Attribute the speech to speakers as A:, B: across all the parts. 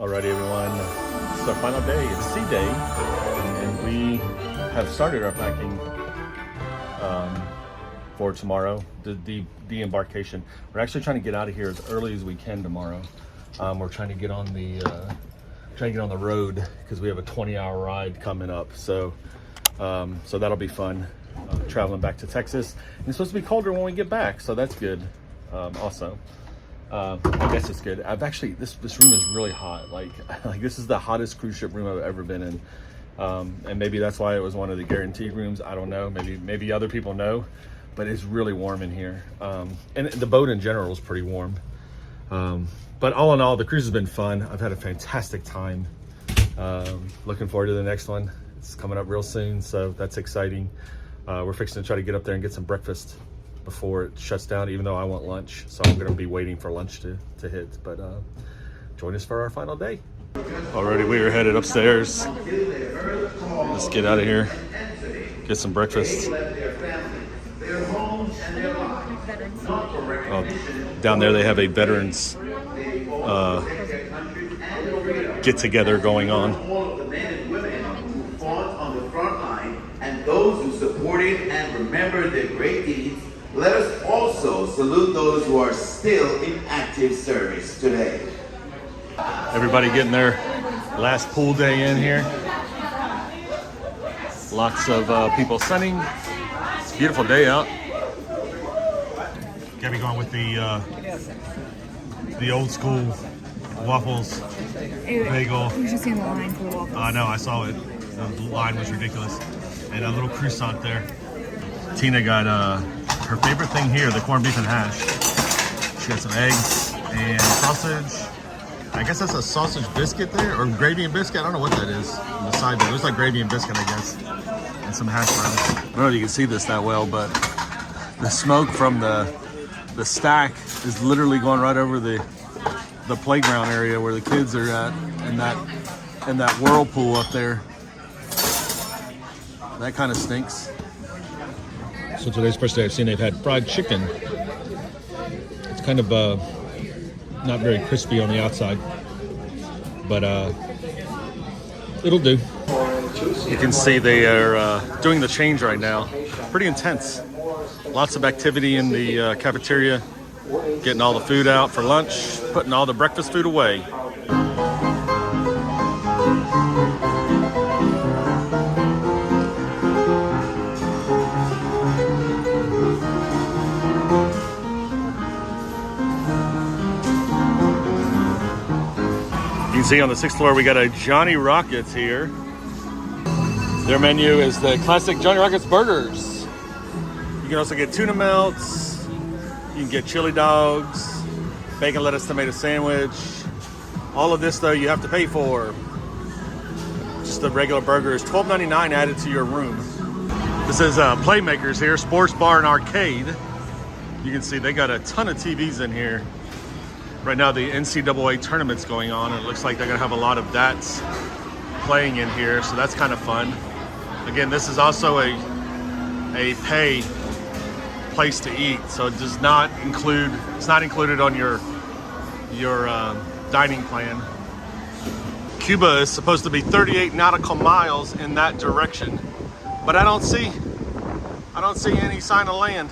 A: Alrighty, everyone. It's our final day. It's sea day, and we have started our packing for tomorrow, the embarkation. We're actually trying to get out of here as early as we can tomorrow. We're trying to get on the road because we have a 20-hour ride coming up. So that'll be fun. Traveling back to Texas. And it's supposed to be colder when we get back, so that's good. Also. I guess it's good. This room is really hot. Like this is the hottest cruise ship room I've ever been in. And maybe that's why it was one of the guaranteed rooms. I don't know. Maybe other people know, but it's really warm in here. And the boat in general is pretty warm. But all in all, the cruise has been fun. I've had a fantastic time. Looking forward to the next one. It's coming up real soon, so that's exciting. We're fixing to try to get up there and get some breakfast before it shuts down, even though I want lunch, so I'm gonna be waiting for lunch to hit. But join us for our final day. Alrighty, we are headed upstairs. Let's get out of here, get some breakfast. Down there they have a veterans get together going on.
B: All of the men and women who fought on the front line and those who supported and remembered their great deeds. Let us also salute those who are still in active service today.
A: Everybody getting their last pool day in here. Lots of people sunning. It's a beautiful day out. Gabby going with the old school waffles, bagel.
C: You should see the line for the waffles.
A: I know, I saw it. The line was ridiculous. And a little croissant there. Tina got her favorite thing here, the corned beef and hash. She got some eggs and sausage. I guess that's a sausage biscuit there, or gravy and biscuit. I don't know what that is on the side there. It looks like gravy and biscuit, I guess. And some hash browns. I don't know if you can see this that well, but the smoke from the stack is literally going right over the playground area where the kids are at, and that whirlpool up there. That kind of stinks. So today's first day I've seen they've had fried chicken. It's kind of not very crispy on the outside, but it'll do. You can see they are doing the change right now. Pretty intense. Lots of activity in the cafeteria, getting all the food out for lunch, putting all the breakfast food away. You can see on the 6th floor we got a Johnny Rockets here. Their menu is the classic Johnny Rockets burgers. You can also get tuna melts. You can get chili dogs, bacon, lettuce, tomato sandwich. All of this though you have to pay for. Just the regular burger is $12.99 added to your room. This is Playmakers here, sports bar and arcade. You can see they got a ton of TVs in here. Right now the NCAA tournament's going on, and it looks like they're gonna have a lot of that playing in here, so that's kind of fun. Again, this is also a pay place to eat, so it does not include, it's not included on your dining plan. Cuba is supposed to be 38 nautical miles in that direction, but I don't see any sign of land.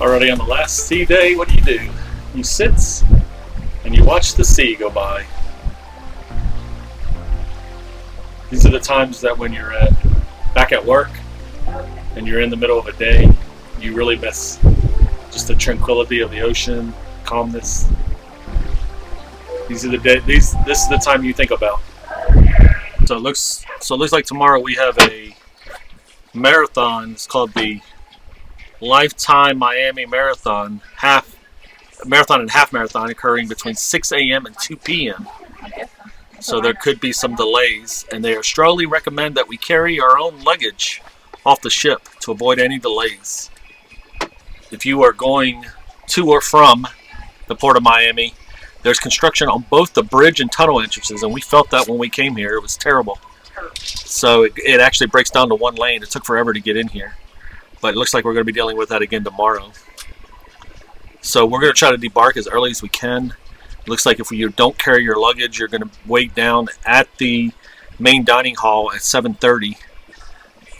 A: Already on the last sea day, what do? You sit and you watch the sea go by. These are the times that when you're back at work and you're in the middle of a day, you really miss just the tranquility of the ocean, calmness. These are the day. This is the time you think about. So it looks like tomorrow we have a marathon. It's called the Lifetime Miami Marathon, half marathon and half marathon, occurring between 6 a.m. and 2 p.m. So there could be some delays, and they strongly recommend that we carry our own luggage off the ship to avoid any delays. If you are going to or from the Port of Miami, there's construction on both the bridge and tunnel entrances, and we felt that when we came here. It was terrible. So it actually breaks down to one lane. It took forever to get in here, but it looks like we're going to be dealing with that again tomorrow. So we're going to try to debark as early as we can. It looks like if you don't carry your luggage, you're going to wait down at the main dining hall at 7:30,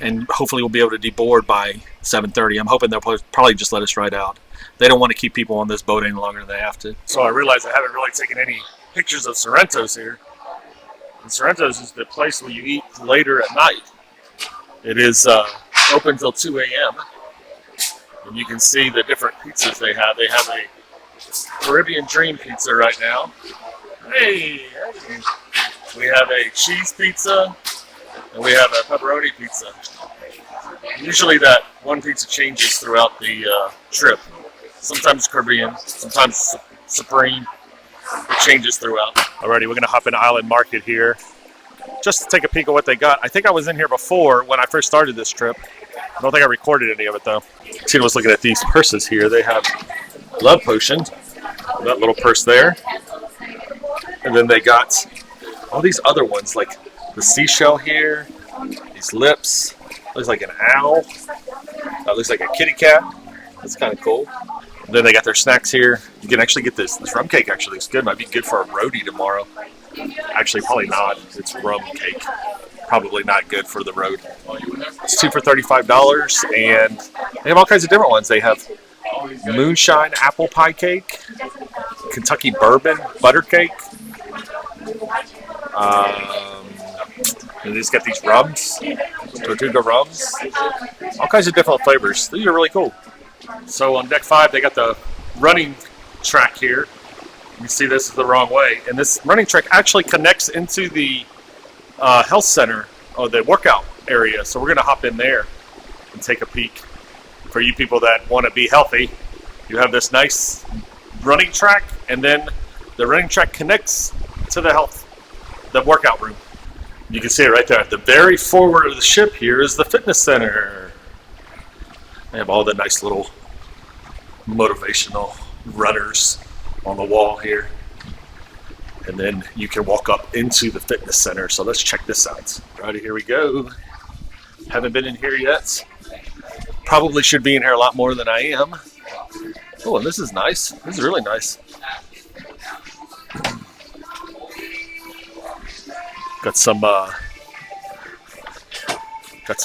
A: and hopefully we'll be able to deboard by 7:30. I'm hoping they'll probably just let us ride out. They don't want to keep people on this boat any longer than they have to. So I realize I haven't really taken any pictures of Sorrentos here. And Sorrentos is the place where you eat later at night. It is open till 2 a.m. And you can see the different pizzas they have. They have a Caribbean Dream pizza right now. Hey! We have a cheese pizza, and we have a pepperoni pizza. Usually that one pizza changes throughout the trip. Sometimes Caribbean, sometimes Supreme. It changes throughout. Alrighty, we're gonna hop in Island Market here just to take a peek at what they got. I think I was in here before when I first started this trip. I don't think I recorded any of it though. Tina was looking at these purses here. They have Love Potion, that little purse there. And then they got all these other ones like the seashell here, these lips, looks like an owl, that looks like a kitty cat. That's kind of cool. And then they got their snacks here. You can actually get this rum cake. Actually looks good. Might be good for a roadie tomorrow. Actually, probably not. It's rum cake. Probably not good for the road. It's 2 for $35, and they have all kinds of different ones. They have moonshine apple pie cake, Kentucky bourbon butter cake. And they just got these rums, Tortuga rums, all kinds of different flavors. These are really cool. So on deck 5, they got the running track here. You see this is the wrong way. And this running track actually connects into the health center, or the workout area. So we're going to hop in there and take a peek. For you people that want to be healthy, you have this nice running track, and then the running track connects to the workout room. You can see it right there. At the very forward of the ship here is the fitness center. They have all the nice little motivational runners on the wall here. And then you can walk up into the fitness center. So let's check this out. Alrighty, here we go. Haven't been in here yet. Probably should be in here a lot more than I am. Oh, and this is nice. This is really nice. Got some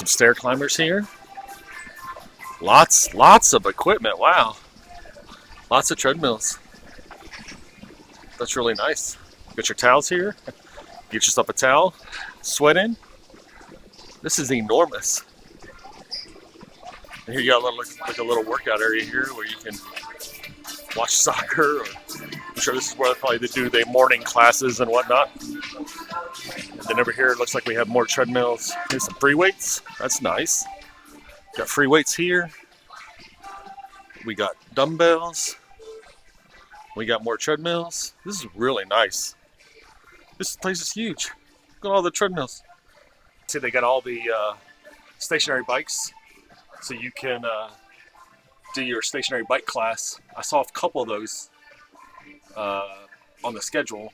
A: stair climbers here. Lots of equipment. Wow. Lots of treadmills. That's really nice. Got your towels here. Get yourself a towel. Sweat in. This is enormous. And here you got a little workout area here where you can watch soccer. Or I'm sure this is where probably they do their morning classes and whatnot. And then over here it looks like we have more treadmills. Here's some free weights. That's nice. Got free weights here. We got dumbbells. We got more treadmills. This is really nice. This place is huge. Look at all the treadmills. See, they got all the stationary bikes, so you can do your stationary bike class. I saw a couple of those on the schedule.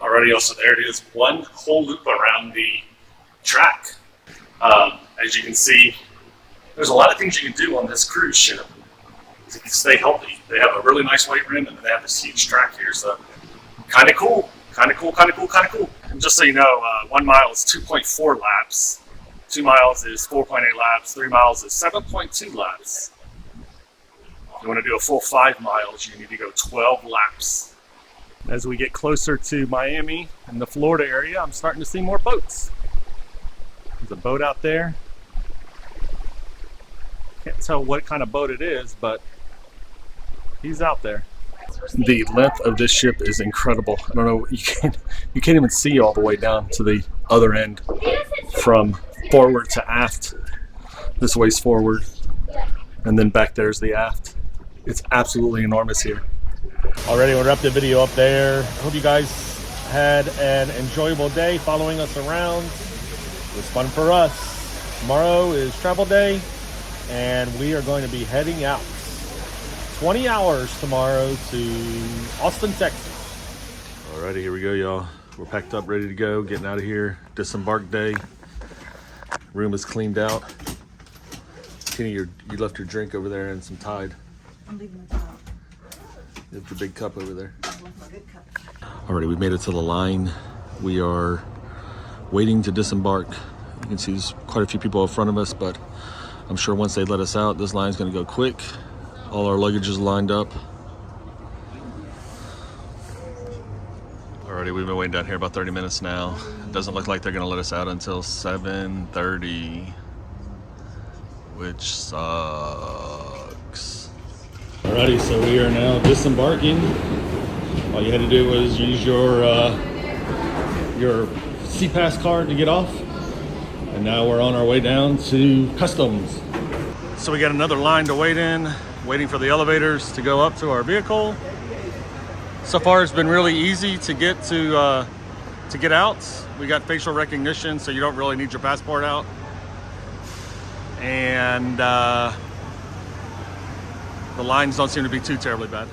A: Alrighty, also there it is, one whole loop around the track. As you can see, there's a lot of things you can do on this cruise ship to stay healthy. They have a really nice weight room, and then they have this huge track here, so kind of cool. And just so you know, 1 mile is 2.4 laps, 2 miles is 4.8 laps, 3 miles is 7.2 laps. If you want to do a full 5 miles, you need to go 12 laps. As we get closer to Miami and the Florida area, I'm starting to see more boats. There's a boat out there. Can't tell what kind of boat it is, but he's out there. The length of this ship is incredible. I don't know, you can't even see all the way down to the other end from forward to aft. This way's forward, and then back there's the aft. It's absolutely enormous here. Alrighty, we'll wrap the video up there. I hope you guys had an enjoyable day following us around. It was fun for us. Tomorrow is travel day, and we are going to be heading out 20 hours tomorrow to Austin, Texas. Alrighty, here we go, y'all. We're packed up, ready to go, getting out of here. Disembark day. Room is cleaned out. Kenny, you left your drink over there and some Tide.
C: I'm leaving the cup.
A: You have the big cup over there.
C: I left my good cup.
A: Alrighty, we made it to the line. We are waiting to disembark. You can see there's quite a few people in front of us, but I'm sure once they let us out, this line's gonna go quick. All our luggage is lined up. Alrighty, we've been waiting down here about 30 minutes now. It doesn't look like they're gonna let us out until 7:30, which sucks. Alrighty, so we are now disembarking. All you had to do was use your C-Pass card to get off. And now we're on our way down to customs. So we got another line to wait in, waiting for the elevators to go up to our vehicle. So far it's been really easy to get out. We got facial recognition, so you don't really need your passport out. And the lines don't seem to be too terribly bad.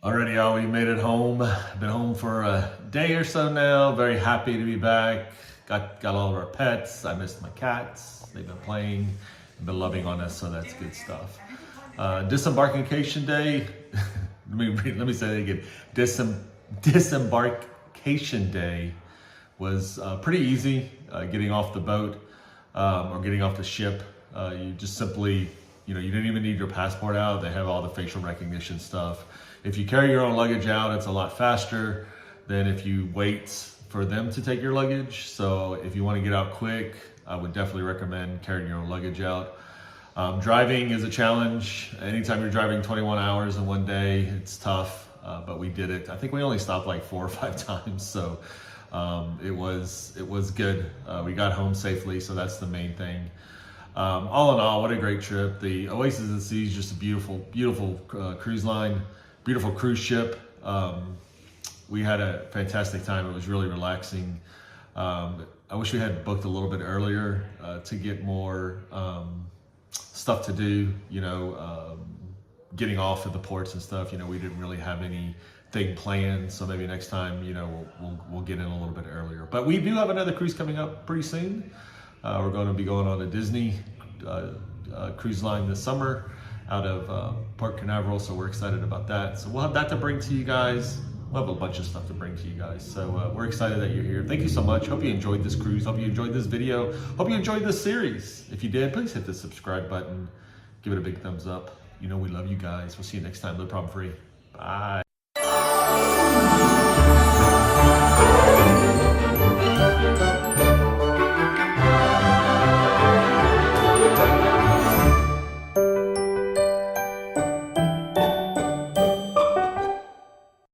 A: Alrighty, y'all, we made it home. Been home for a day or so now. Very happy to be back. Got all of our pets. I missed my cats. They've been playing and been loving on us, so that's good stuff. Disembarkation day. let me say that again. Disembarkation day was pretty easy. Getting off the boat or getting off the ship. You just simply, you didn't even need your passport out. They have all the facial recognition stuff. If you carry your own luggage out, it's a lot faster than if you wait for them to take your luggage. So if you want to get out quick, I would definitely recommend carrying your own luggage out. Driving is a challenge. Anytime you're driving 21 hours in one day, it's tough, but we did it. I think we only stopped like 4 or 5 times, so it was good. We got home safely, so that's the main thing. All in all, what a great trip. The Oasis at Sea is just a beautiful cruise line, beautiful cruise ship. We had a fantastic time. It was really relaxing. I wish we had booked a little bit earlier to get more stuff to do, getting off at the ports and stuff. We didn't really have anything planned, so maybe next time, we'll get in a little bit earlier. But we do have another cruise coming up pretty soon. We're going to be going on a Disney cruise line this summer out of Port Canaveral, so we're excited about that. So we'll have that to bring to you guys. We'll have a bunch of stuff to bring to you guys. So we're excited that you're here. Thank you so much. Hope you enjoyed this cruise. Hope you enjoyed this video. Hope you enjoyed this series. If you did, please hit the subscribe button. Give it a big thumbs up. We love you guys. We'll see you next time. Live problem free. Bye.